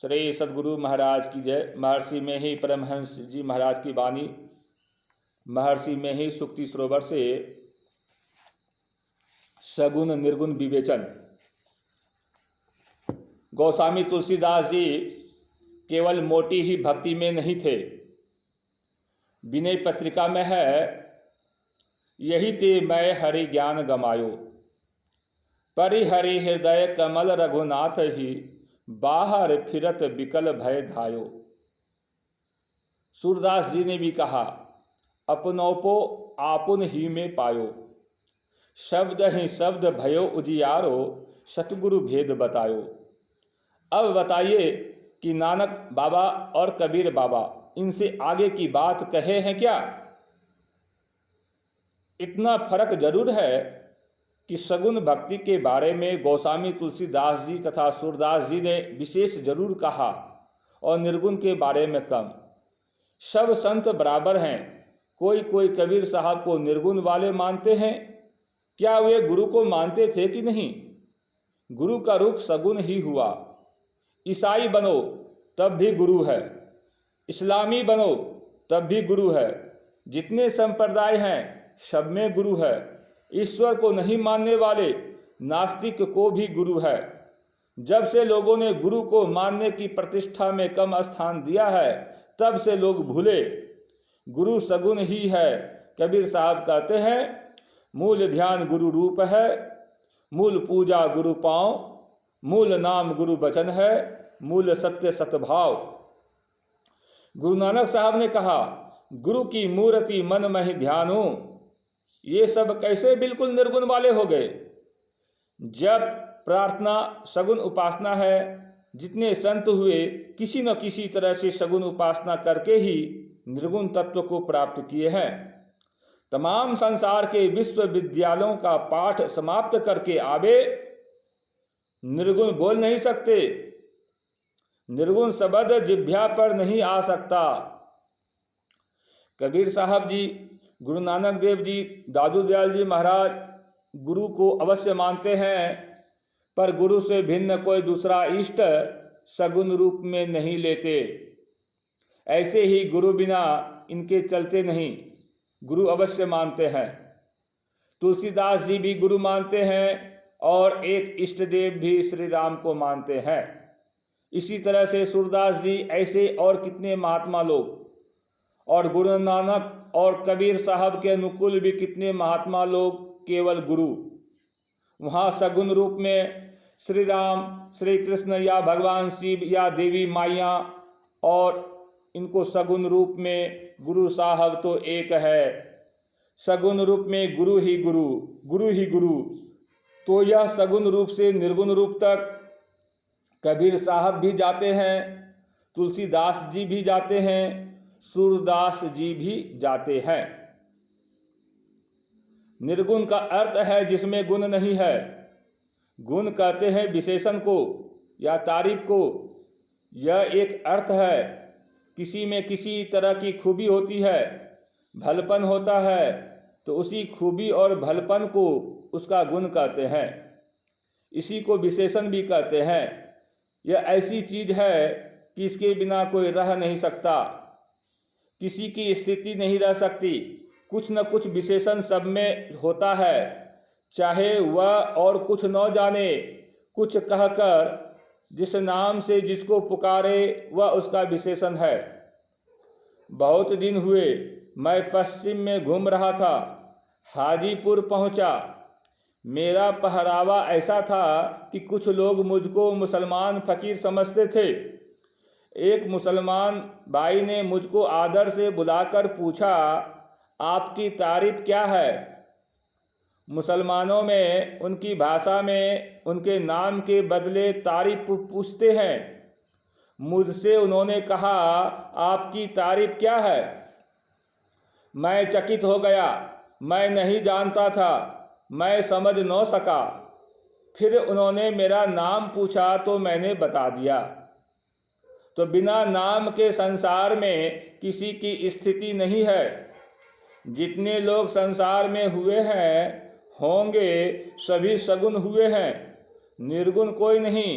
श्री सद्गुरु महाराज की जय। महर्षि में ही परमहंस जी महाराज की वाणी, महर्षि में ही सुक्ति सरोवर से सगुण निर्गुण विवेचन। गोस्वामी तुलसीदास जी केवल मोटी ही भक्ति में नहीं थे। विनय पत्रिका में है, यही ते मैं हरि ज्ञान गमायो, परिहरि हृदय कमल रघुनाथ ही, बाहर फिरत बिकल भय धायो। सूरदास जी ने भी कहा, अपनोपो आपुन ही में पायो, शब्द ही शब्द भयो उजियारो, सतगुरु भेद बतायो। अब बताइए कि नानक बाबा और कबीर बाबा इनसे आगे की बात कहे हैं क्या? इतना फर्क जरूर है कि सगुण भक्ति के बारे में गोस्वामी तुलसीदास जी तथा सूरदास जी ने विशेष जरूर कहा और निर्गुण के बारे में कम। सब संत बराबर हैं। कोई कोई कबीर साहब को निर्गुण वाले मानते हैं। क्या वे गुरु को मानते थे कि नहीं? गुरु का रूप सगुण ही हुआ। ईसाई बनो तब भी गुरु है, इस्लामी बनो तब भी गुरु है। जितने संप्रदाय हैं सब में गुरु है। ईश्वर को नहीं मानने वाले नास्तिक को भी गुरु है। जब से लोगों ने गुरु को मानने की प्रतिष्ठा में कम स्थान दिया है, तब से लोग भूले गुरु सगुण ही है। कबीर साहब कहते हैं, मूल ध्यान गुरु रूप है, मूल पूजा गुरु पाँव, मूल नाम गुरु वचन है, मूल सत्य सतभाव। गुरु नानक साहब ने कहा, गुरु की मूर्ति मन में ध्यानो। ये सब कैसे बिल्कुल निर्गुण वाले हो गए? जब प्रार्थना सगुण उपासना है। जितने संत हुए किसी न किसी तरह से सगुण उपासना करके ही निर्गुण तत्व को प्राप्त किए हैं। तमाम संसार के विश्वविद्यालयों का पाठ समाप्त करके आवे, निर्गुण बोल नहीं सकते। निर्गुण शब्द जिह्वा पर नहीं आ सकता। कबीर साहब जी, गुरु नानक देव जी, दादू दयाल जी महाराज गुरु को अवश्य मानते हैं, पर गुरु से भिन्न कोई दूसरा इष्ट सगुण रूप में नहीं लेते। ऐसे ही गुरु बिना इनके चलते नहीं। गुरु अवश्य मानते हैं। तुलसीदास जी भी गुरु मानते हैं और एक इष्ट देव भी श्री राम को मानते हैं। इसी तरह से सूरदास जी, ऐसे और कितने महात्मा लोग, और गुरु नानक और कबीर साहब के अनुकूल भी कितने महात्मा लोग केवल गुरु। वहाँ सगुण रूप में श्री राम, श्री कृष्ण या भगवान शिव या देवी माइया, और इनको सगुण रूप में गुरु साहब तो एक है। सगुण रूप में गुरु ही गुरु, गुरु ही गुरु। तो यह सगुण रूप से निर्गुण रूप तक कबीर साहब भी जाते हैं, तुलसीदास जी भी जाते हैं, सूरदास जी भी जाते हैं। निर्गुण का अर्थ है जिसमें गुण नहीं है। गुण कहते हैं विशेषण को या तारीफ को। यह एक अर्थ है। किसी में किसी तरह की खूबी होती है, भलपन होता है, तो उसी खूबी और भलपन को उसका गुण कहते हैं। इसी को विशेषण भी कहते हैं। यह ऐसी चीज है कि इसके बिना कोई रह नहीं सकता, किसी की स्थिति नहीं रह सकती। कुछ न कुछ विशेषण सब में होता है, चाहे वह और कुछ न जाने, कुछ कहकर जिस नाम से जिसको पुकारे वह उसका विशेषण है। बहुत दिन हुए मैं पश्चिम में घूम रहा था, हाजीपुर पहुंचा। मेरा पहरावा ऐसा था कि कुछ लोग मुझको मुसलमान फकीर समझते थे। एक मुसलमान भाई ने मुझको आदर से बुलाकर पूछा, आपकी तारीफ क्या है? मुसलमानों में उनकी भाषा में उनके नाम के बदले तारीफ पूछते हैं। मुझसे उन्होंने कहा, आपकी तारीफ क्या है? मैं चकित हो गया। मैं नहीं जानता था, मैं समझ न सका। फिर उन्होंने मेरा नाम पूछा तो मैंने बता दिया। तो बिना नाम के संसार में किसी की स्थिति नहीं है। जितने लोग संसार में हुए हैं होंगे सभी सगुण हुए हैं, निर्गुण कोई नहीं।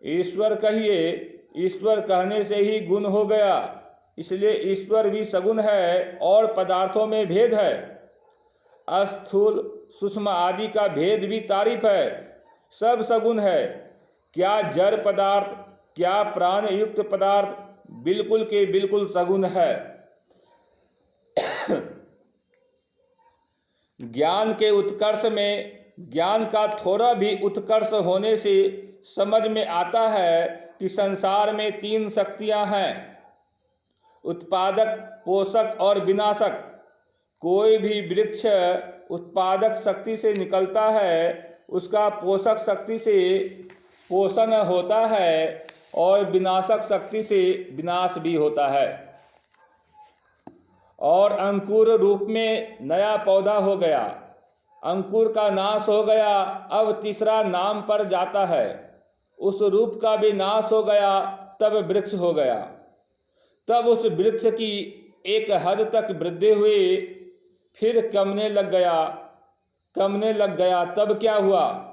ईश्वर कहिए ईश्वर कहने से ही गुण हो गया, इसलिए ईश्वर भी सगुण है और पदार्थों में भेद है। स्थूल सूक्ष्म आदि का भेद भी तारीफ है, सब सगुण है। क्या जड़ पदार्थ, क्या प्राण युक्त पदार्थ बिल्कुल के बिल्कुल सगुण है। ज्ञान के उत्कर्ष में ज्ञान का थोड़ा भी उत्कर्ष होने से समझ में आता है कि संसार में तीन शक्तियां हैं, उत्पादक, पोषक और विनाशक। कोई भी वृक्ष उत्पादक शक्ति से निकलता है, उसका पोषक शक्ति से पोषण होता है और विनाशक शक्ति से विनाश भी होता है। और अंकुर रूप में नया पौधा हो गया, अंकुर का नाश हो गया, अब तीसरा नाम पर जाता है। उस रूप का भी नाश हो गया, तब वृक्ष हो गया। तब उस वृक्ष की एक हद तक वृद्धि हुई, फिर कमने लग गया। तब क्या हुआ,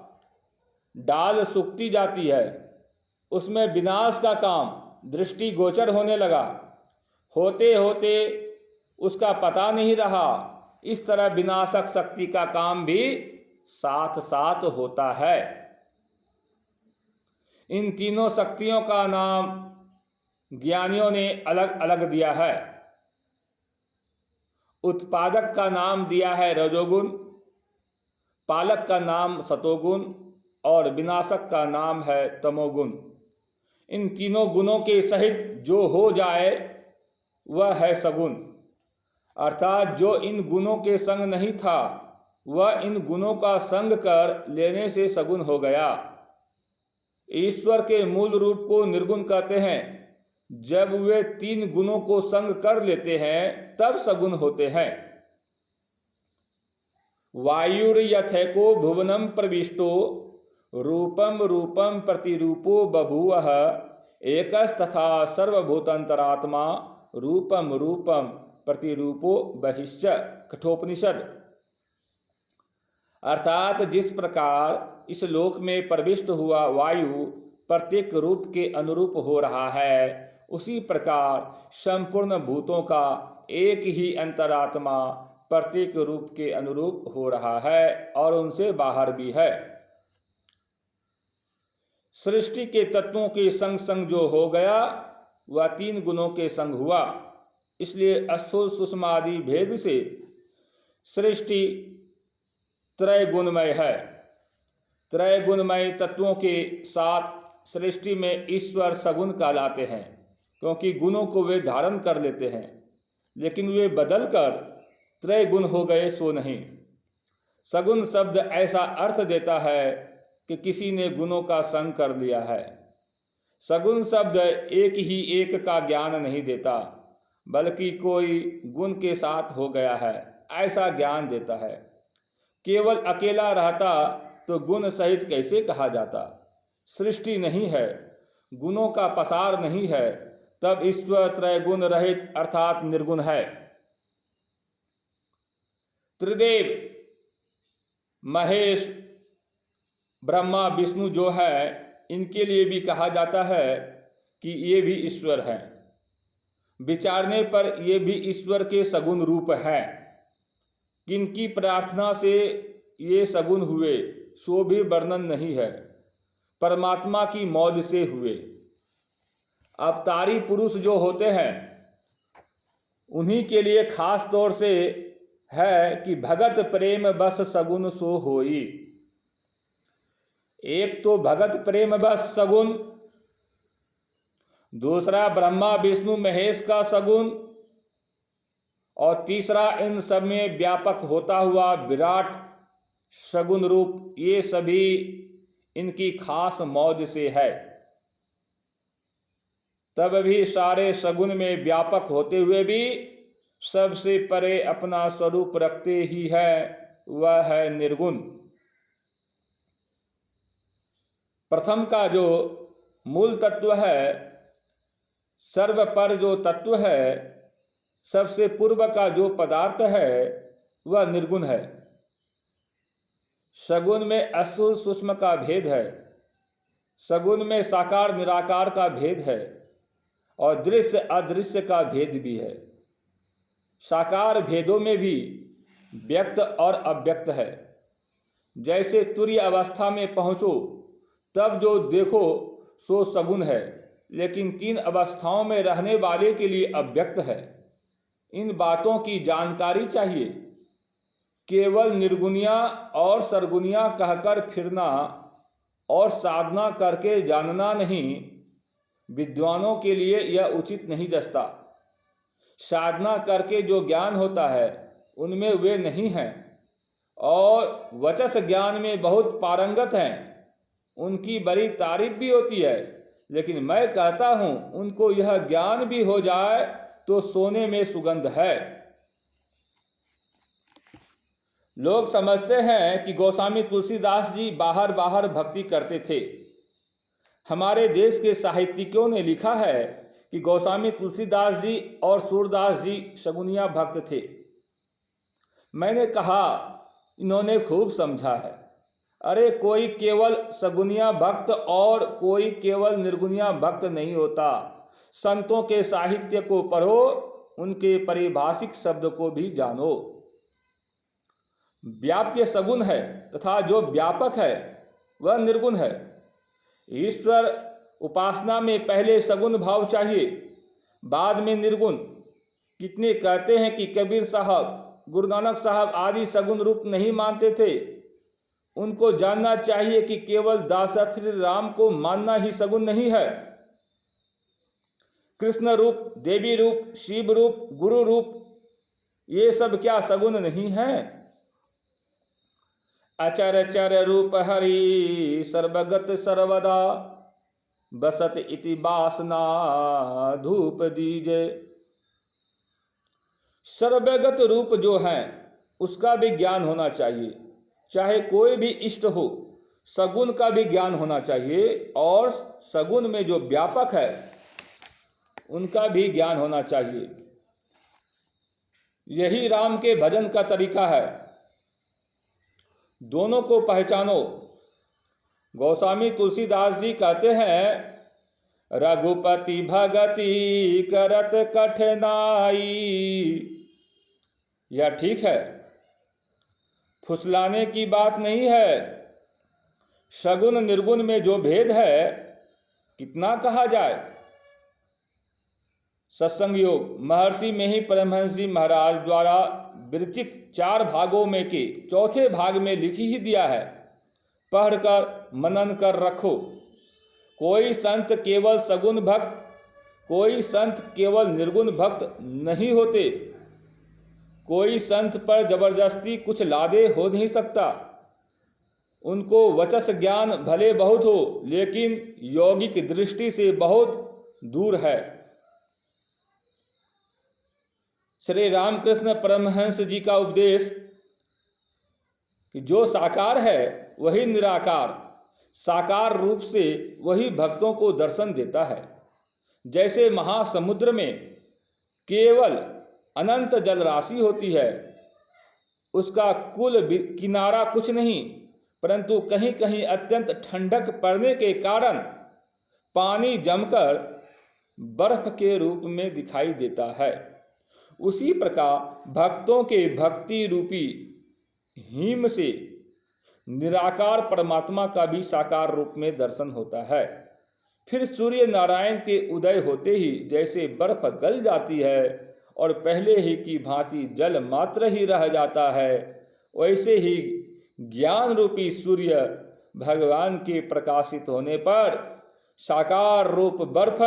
डाल सूखती जाती है, उसमें विनाश का काम दृष्टि गोचर होने लगा। होते होते उसका पता नहीं रहा। इस तरह विनाशक शक्ति का काम भी साथ साथ होता है। इन तीनों शक्तियों का नाम ज्ञानियों ने अलग अलग दिया है। उत्पादक का नाम दिया है रजोगुण, पालक का नाम सतोगुण और विनाशक का नाम है तमोगुण। इन तीनों गुणों के सहित जो हो जाए वह है सगुण, अर्थात जो इन गुणों के संग नहीं था वह इन गुणों का संग कर लेने से सगुण हो गया। ईश्वर के मूल रूप को निर्गुण कहते हैं। जब वे तीन गुणों को संग कर लेते हैं तब सगुण होते हैं। वायुर्यथैको भुवनम प्रविष्टो रूपम रूपम प्रतिरूपो बभूवः एकस्तथा सर्वभूतांतरात्मा रूपम रूपम प्रतिरूपो बहिश्च। कठोपनिषद। अर्थात जिस प्रकार इस लोक में प्रविष्ट हुआ वायु प्रत्येक रूप के अनुरूप हो रहा है, उसी प्रकार संपूर्ण भूतों का एक ही अंतरात्मा प्रत्येक रूप के अनुरूप हो रहा है और उनसे बाहर भी है। सृष्टि के तत्वों के संग संग जो हो गया वह तीन गुणों के संग हुआ। इसलिए स्थूल सूक्ष्म आदि भेद से सृष्टि त्रय गुणमय है। त्रय गुणमय तत्वों के साथ सृष्टि में ईश्वर सगुण कहलाते हैं, क्योंकि गुणों को वे धारण कर लेते हैं, लेकिन वे बदलकर त्रय गुण हो गए सो नहीं। सगुण शब्द ऐसा अर्थ देता है कि किसी ने गुणों का संग कर लिया है। सगुण शब्द एक ही एक का ज्ञान नहीं देता, बल्कि कोई गुण के साथ हो गया है ऐसा ज्ञान देता है। केवल अकेला रहता तो गुण सहित कैसे कहा जाता। सृष्टि नहीं है, गुणों का पसार नहीं है, तब ईश्वर त्रैगुण रहित अर्थात निर्गुण है। त्रिदेव महेश ब्रह्मा विष्णु जो है, इनके लिए भी कहा जाता है कि ये भी ईश्वर हैं। विचारने पर ये भी ईश्वर के सगुण रूप हैं। किनकी प्रार्थना से ये सगुण हुए सो भी वर्णन नहीं है, परमात्मा की मौज से हुए। अवतारी पुरुष जो होते हैं उन्हीं के लिए खास तौर से है कि भगत प्रेम बस सगुण सो होई। एक तो भगत प्रेम बस सगुण, दूसरा ब्रह्मा विष्णु महेश का सगुण, और तीसरा इन सब में व्यापक होता हुआ विराट सगुण रूप। ये सभी इनकी खास मौज से है। तब भी सारे सगुण में व्यापक होते हुए भी सबसे परे अपना स्वरूप रखते ही है, वह है निर्गुण। प्रथम का जो मूल तत्व है, सर्वपर जो तत्व है, सबसे पूर्व का जो पदार्थ है वह निर्गुण है। सगुण में स्थूल सूक्ष्म का भेद है। सगुण में साकार निराकार का भेद है और दृश्य अदृश्य का भेद भी है। साकार भेदों में भी व्यक्त और अव्यक्त है। जैसे तुरीय अवस्था में पहुँचो तब जो देखो सो सगुण है, लेकिन 3 अवस्थाओं में रहने वाले के लिए अव्यक्त है। इन बातों की जानकारी चाहिए। केवल निर्गुणिया और सरगुणिया कहकर फिरना और साधना करके जानना नहीं, विद्वानों के लिए यह उचित नहीं जचता। साधना करके जो ज्ञान होता है उनमें वे नहीं हैं, और वचस ज्ञान में बहुत पारंगत हैं। उनकी बड़ी तारीफ भी होती है, लेकिन मैं कहता हूँ उनको यह ज्ञान भी हो जाए तो सोने में सुगंध है। लोग समझते हैं कि गोस्वामी तुलसीदास जी बाहर बाहर भक्ति करते थे। हमारे देश के साहित्यिकों ने लिखा है कि गोस्वामी तुलसीदास जी और सूरदास जी सगुनिया भक्त थे। मैंने कहा इन्होंने खूब समझा है। अरे कोई केवल सगुनिया भक्त और कोई केवल निर्गुनिया भक्त नहीं होता। संतों के साहित्य को पढ़ो, उनके पारिभाषिक शब्द को भी जानो। व्याप्य सगुण है तथा जो व्यापक है वह निर्गुण है। ईश्वर उपासना में पहले सगुण भाव चाहिए, बाद में निर्गुण। कितने कहते हैं कि कबीर साहब, गुरु नानक साहब आदि सगुण रूप नहीं मानते थे। उनको जानना चाहिए कि केवल दासरथी राम को मानना ही सगुण नहीं है। कृष्ण रूप, देवी रूप, शिव रूप, गुरु रूप, ये सब क्या सगुण नहीं है? अचर चर रूप हरि सर्वगत सर्वदा बसत इति वासना धूप दीजे। सर्वगत रूप जो है उसका भी ज्ञान होना चाहिए, चाहे कोई भी इष्ट हो। सगुण का भी ज्ञान होना चाहिए और सगुण में जो व्यापक है उनका भी ज्ञान होना चाहिए। यही राम के भजन का तरीका है। दोनों को पहचानो। गोस्वामी तुलसीदास जी कहते हैं, रघुपति भगति करत कठिनाई। यह ठीक है, फुसलाने की बात नहीं है। सगुण निर्गुण में जो भेद है कितना कहा जाए। सत्संग योग महर्षि में ही परमहंस जी महाराज द्वारा विरचित 4 भागों में के चौथे भाग में लिख ही दिया है। पढ़कर मनन कर रखो। कोई संत केवल सगुण भक्त, कोई संत केवल निर्गुण भक्त नहीं होते। कोई संत पर जबरदस्ती कुछ लादे हो नहीं सकता। उनको वचस ज्ञान भले बहुत हो, लेकिन यौगिक दृष्टि से बहुत दूर है। श्री रामकृष्ण परमहंस जी का उपदेश कि जो साकार है वही निराकार, साकार रूप से वही भक्तों को दर्शन देता है। जैसे महासमुद्र में केवल अनंत जल राशि होती है, उसका कुल किनारा कुछ नहीं, परंतु कहीं कहीं अत्यंत ठंडक पड़ने के कारण पानी जमकर बर्फ के रूप में दिखाई देता है। उसी प्रकार भक्तों के भक्ति रूपी हिम से निराकार परमात्मा का भी साकार रूप में दर्शन होता है। फिर सूर्य नारायण के उदय होते ही जैसे बर्फ गल जाती है और पहले ही की भांति जल मात्र ही रह जाता है, वैसे ही ज्ञान रूपी सूर्य भगवान के प्रकाशित होने पर साकार रूप बर्फ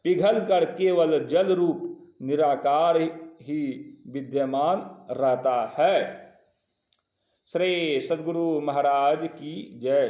पिघलकर केवल जल रूप निराकार ही विद्यमान रहता है। श्री सद्गुरु महाराज की जय।